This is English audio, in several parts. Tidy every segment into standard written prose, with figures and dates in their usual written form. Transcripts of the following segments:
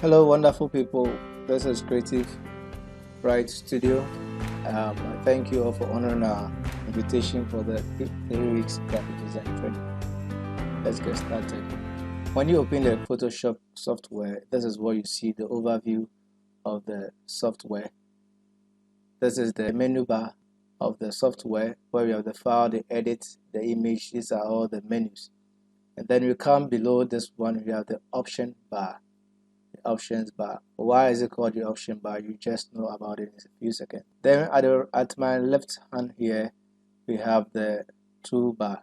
Hello, wonderful people. This is Creative Right Studio. Thank you all for honoring our invitation for the 3 weeks graphic design training. Let's get started. When you open the Photoshop software, this is what you see, the overview of the software. This is the menu bar of the software where you have the file, the edit, the image. These are all the menus. And then you come below this one, you have the option bar. Options bar. Why is it called the option bar? You just know about it in a few seconds. Then at my left hand here, we have the toolbar.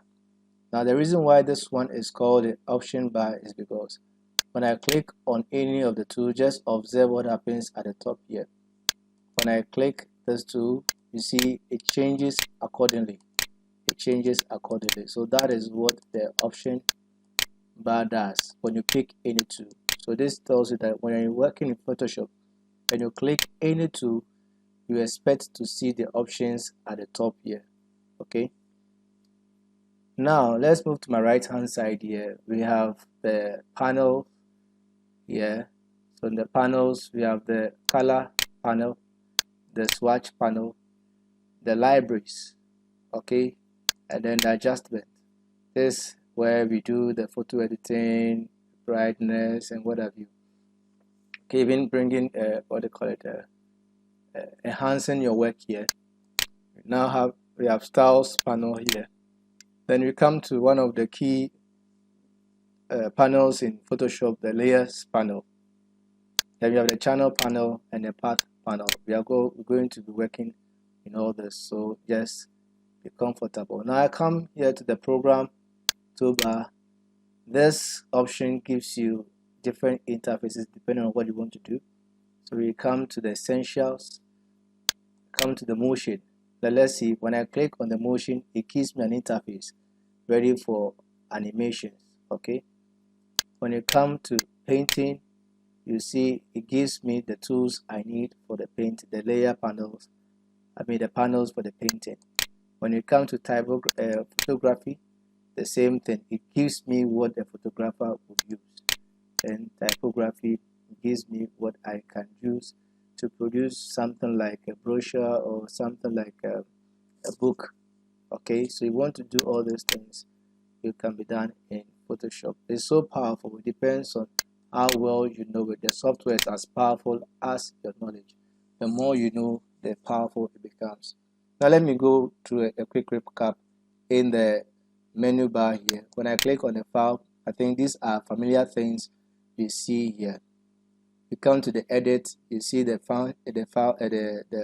Now the reason why this one is called the option bar is because when I click on any of the two, just observe what happens at the top here. When I click this tool, you see it changes accordingly. It changes accordingly. So that is what the option bar does when you pick any tool. So this tells you that when you're working in Photoshop, when you click any tool, you expect to see the options at the top here. Okay. Now let's move to my right hand side here. We have the panel here. So in the panels, we have the color panel, the swatch panel, the libraries, okay, and then the adjustment. This is where we do the photo editing, brightness, and what have you. Okay, even bringing what they call it, enhancing your work here. We have styles panel here. Then we come to one of the key panels in Photoshop, the layers panel. Then we have the channel panel and the path panel. We're going to be working in all this, so just be comfortable. Now I come here to the program toolbar. This option gives you different interfaces depending on what you want to do. So we come to the essentials, come to the motion. Now let's see, when I click on the motion, it gives me an interface ready for animations. Okay, when you come to painting, you see it gives me the tools I need for the paint, the layer panels, the panels for the painting. When you come to photography, the same thing, it gives me what the photographer would use, and typography gives me what I can use to produce something like a brochure or something like a book. Okay, so you want to do all these things, it can be done in Photoshop. It's so powerful. It depends on how well you know it. The software is as powerful as your knowledge. The more you know, the powerful it becomes. Now let me go through a quick recap in the menu bar here. When I click on the file, I think these are familiar things you see here. You come to the edit, you see the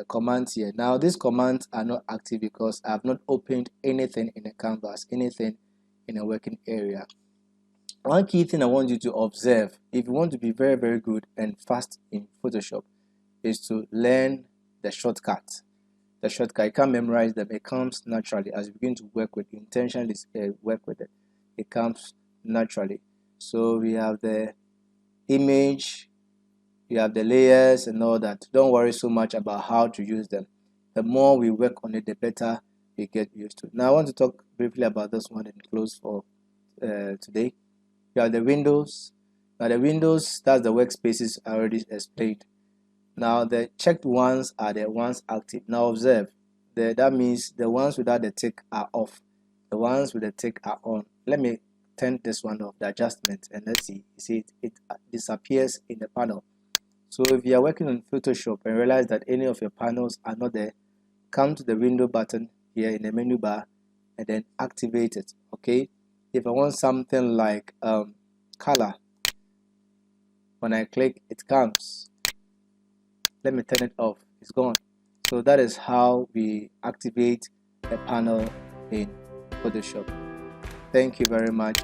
commands here. Now these commands are not active because I have not opened anything in the canvas, anything in a working area. One key thing I want you to observe, if you want to be very, very good and fast in Photoshop, is to learn the shortcuts. The shortcut, you can't memorize them, it comes naturally as you begin to work with intentionally work with it. It comes naturally. So we have the image, you have the layers and all that. Don't worry so much about how to use them. The more we work on it, the better we get used to it. Now I want to talk briefly about this one and close for today. You have the windows. Now the windows, that's the workspaces I already explained. Now the checked ones are the ones active. Now observe, that means the ones without the tick are off. The ones with the tick are on. Let me turn this one off, the adjustment, and let's see. You see it disappears in the panel. So if you are working on Photoshop and realize that any of your panels are not there, come to the window button here in the menu bar and then activate it. Okay, if I want something like color, when I click it comes. Let me turn it off, it's gone. So that is how we activate a panel in Photoshop. Thank you very much.